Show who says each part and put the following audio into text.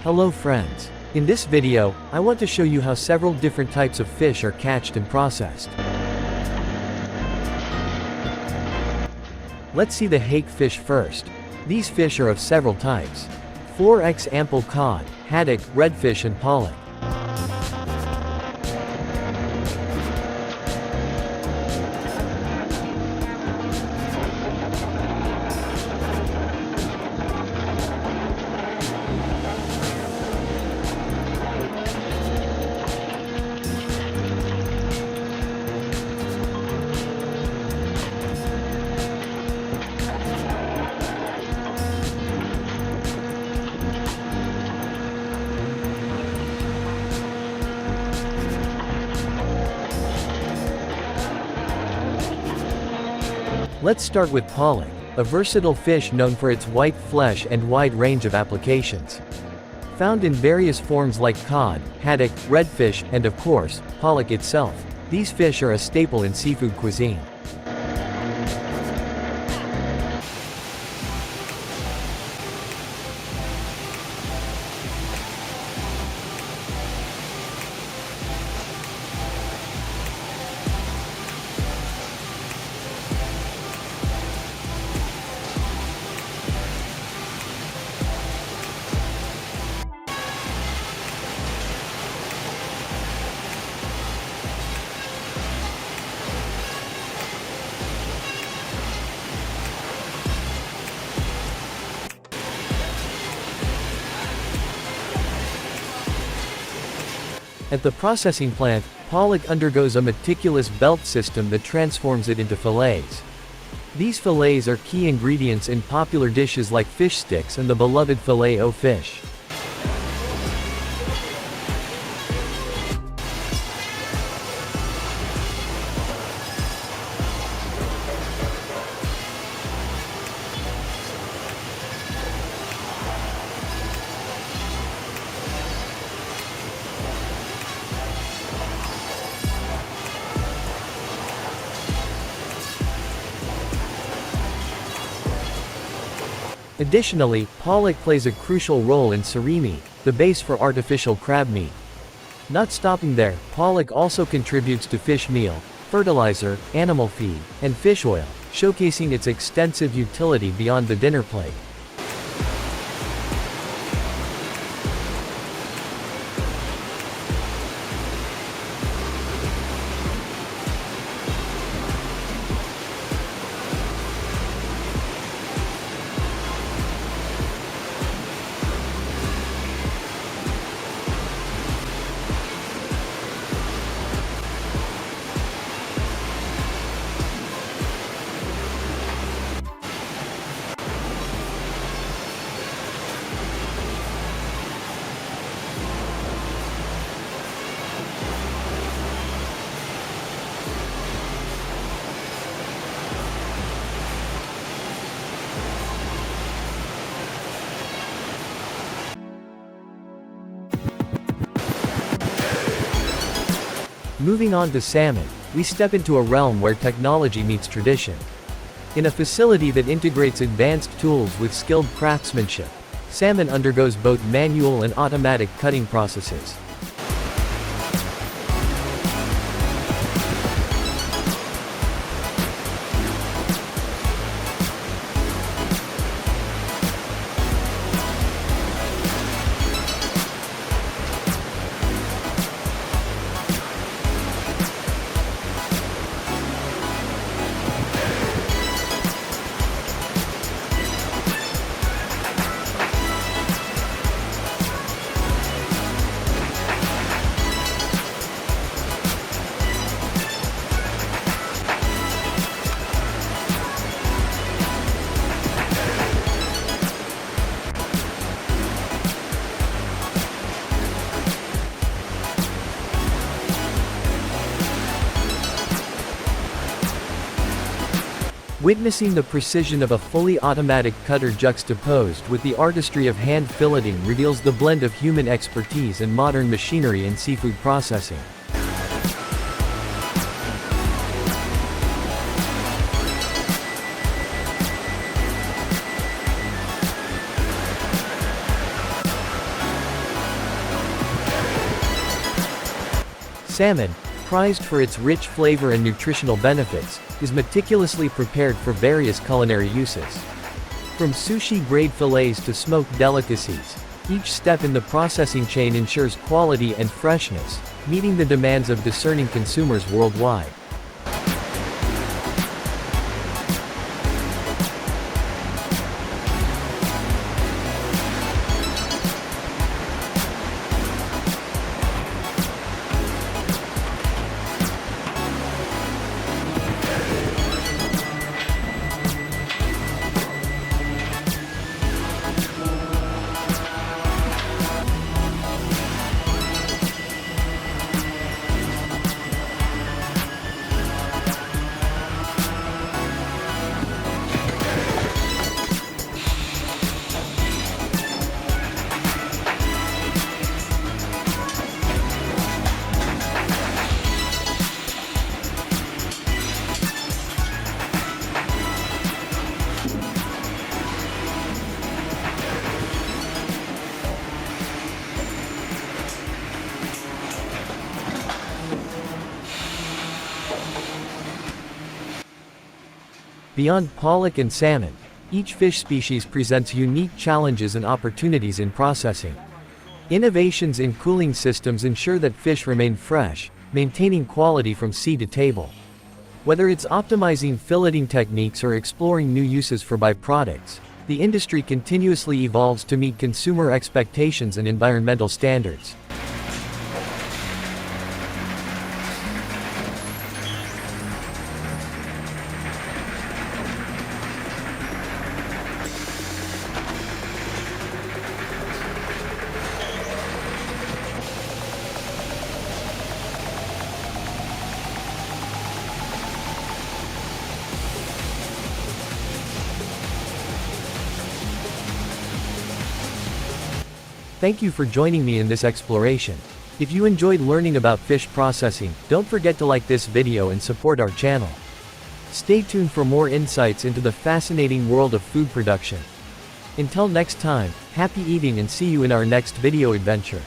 Speaker 1: Hello friends. In this video, I want to show you how several different types of fish are catched and processed. Let's see the hake fish first. These fish are of several types. 4x ample cod, haddock, redfish and pollock. Let's start with pollock, a versatile fish known for its white flesh and wide range of applications. Found in various forms like cod, haddock, redfish, and of course, pollock itself, these fish are a staple in seafood cuisine. At the processing plant, pollock undergoes a meticulous belt system that transforms it into fillets. These fillets are key ingredients in popular dishes like fish sticks and the beloved filet-o-fish. Additionally, pollock plays a crucial role in surimi, the base for artificial crab meat. Not stopping there, pollock also contributes to fish meal, fertilizer, animal feed, and fish oil, showcasing its extensive utility beyond the dinner plate. Moving on to salmon, we step into a realm where technology meets tradition. In a facility that integrates advanced tools with skilled craftsmanship, salmon undergoes both manual and automatic cutting processes. Witnessing the precision of a fully automatic cutter juxtaposed with the artistry of hand filleting reveals the blend of human expertise and modern machinery in seafood processing. Salmon, prized for its rich flavor and nutritional benefits, is meticulously prepared for various culinary uses. From sushi-grade fillets to smoked delicacies, each step in the processing chain ensures quality and freshness, meeting the demands of discerning consumers worldwide. Beyond pollock and salmon, each fish species presents unique challenges and opportunities in processing. Innovations in cooling systems ensure that fish remain fresh, maintaining quality from sea to table. Whether it's optimizing filleting techniques or exploring new uses for byproducts, the industry continuously evolves to meet consumer expectations and environmental standards. Thank you for joining me in this exploration. If you enjoyed learning about fish processing, don't forget to like this video and support our channel. Stay tuned for more insights into the fascinating world of food production. Until next time, happy eating and see you in our next video adventure.